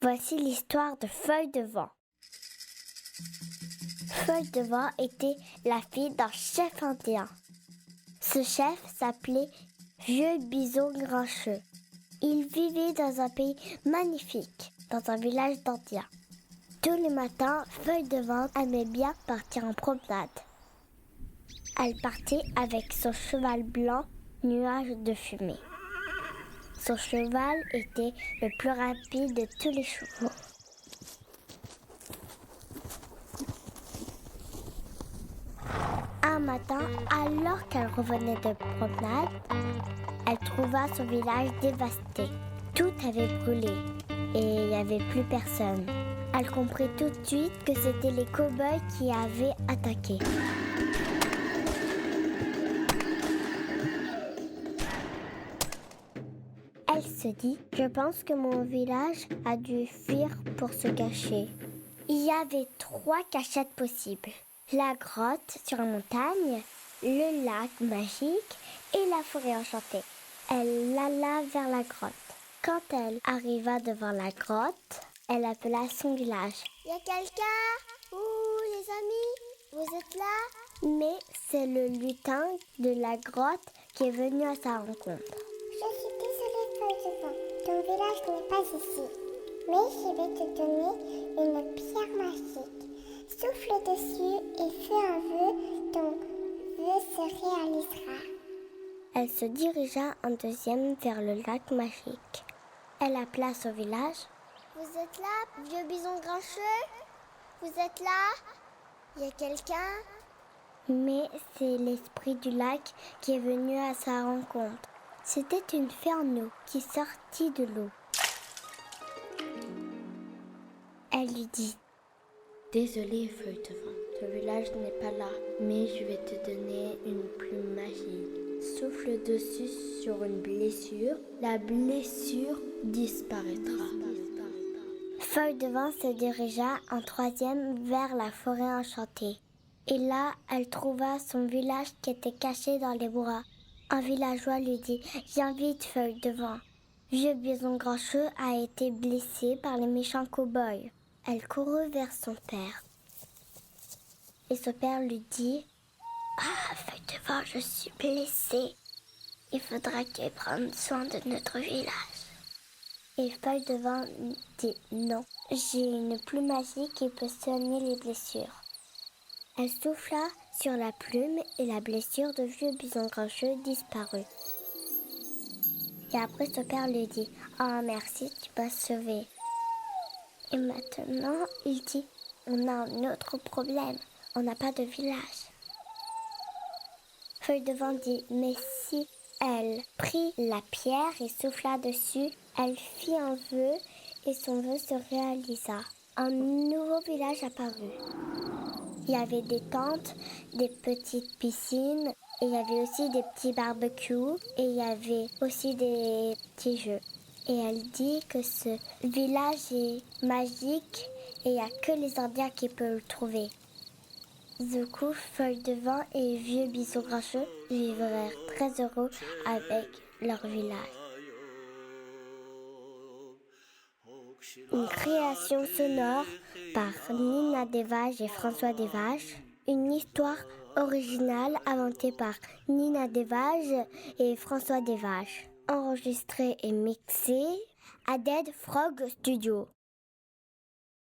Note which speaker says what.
Speaker 1: Voici l'histoire de Feuille de Vent. Feuille de Vent était la fille d'un chef indien. Ce chef s'appelait Vieux Bison Grincheux. Il vivait dans un pays magnifique, dans un village d'Indiens. Tous les matins, Feuille de Vent aimait bien partir en promenade. Elle partait avec son cheval blanc, Nuage de fumée. Son cheval était le plus rapide de tous les chevaux. Un matin, alors qu'elle revenait de promenade, elle trouva son village dévasté. Tout avait brûlé et il n'y avait plus personne. Elle comprit tout de suite que c'étaient les cow-boys qui avaient attaqué. Elle se dit, je pense que mon village a dû fuir pour se cacher. Il y avait 3 cachettes possibles. La grotte sur la montagne, le lac magique et la forêt enchantée. Elle alla vers la grotte. Quand elle arriva devant la grotte, elle appela son village. « Y a quelqu'un? Ouh, les amis, vous êtes là ?» Mais c'est le lutin de la grotte qui est venu à sa rencontre.
Speaker 2: Je suis désolée, Feuille de Vent. Ton village n'est pas ici. Mais je vais te donner une pierre magique. Souffle dessus et fais un vœu. Ton vœu se réalisera.
Speaker 1: Elle se dirigea un deuxième vers le lac magique. Elle appela son village. Vous êtes là, vieux bison grincheux? Vous êtes là? Y a quelqu'un? Mais c'est l'esprit du lac qui est venu à sa rencontre. C'était une fée en eau qui sortit de l'eau. Elle lui dit:
Speaker 3: Désolée, Feuille de Vent, ton village n'est pas là, mais je vais te donner une plume magique. Souffle dessus sur une blessure, la blessure disparaîtra.
Speaker 1: Feuille de Vent se dirigea en troisième vers la forêt enchantée. Et là, elle trouva son village qui était caché dans les bois. Un villageois lui dit: Viens vite, Feuille de Vent. Vieux bison grincheux a été blessé par les méchants cow-boys. Elle courut vers son père. Et son père lui dit: Ah, Feuille de Vent, je suis blessée. Il faudra que tu prennes soin de notre village. Et Feuille de Vent dit: Non, j'ai une plume magique qui peut soigner les blessures. Elle souffla sur la plume et la blessure de Vieux bison grincheux disparut. Et après son père lui dit: Ah, merci, tu m'as sauvée. Et maintenant, il dit: On a un autre problème, on n'a pas de village. Feuille de Vent dit: Mais si elle prit la pierre et souffla dessus, elle fit un vœu et son vœu se réalisa. Un nouveau village apparut. Il y avait des tentes, des petites piscines, et il y avait aussi des petits barbecues, et il y avait aussi des petits jeux. Et elle dit que ce village est magique et il n'y a que les Indiens qui peuvent le trouver. Du coup, Feuille de Vent et Vieux bison grincheux vivèrent très heureux avec leur village. Une création sonore par Nina Desvages et François Desvages. Une histoire originale inventée par Nina Desvages et François Desvages. Enregistrée et mixée à Dead Frog Studio.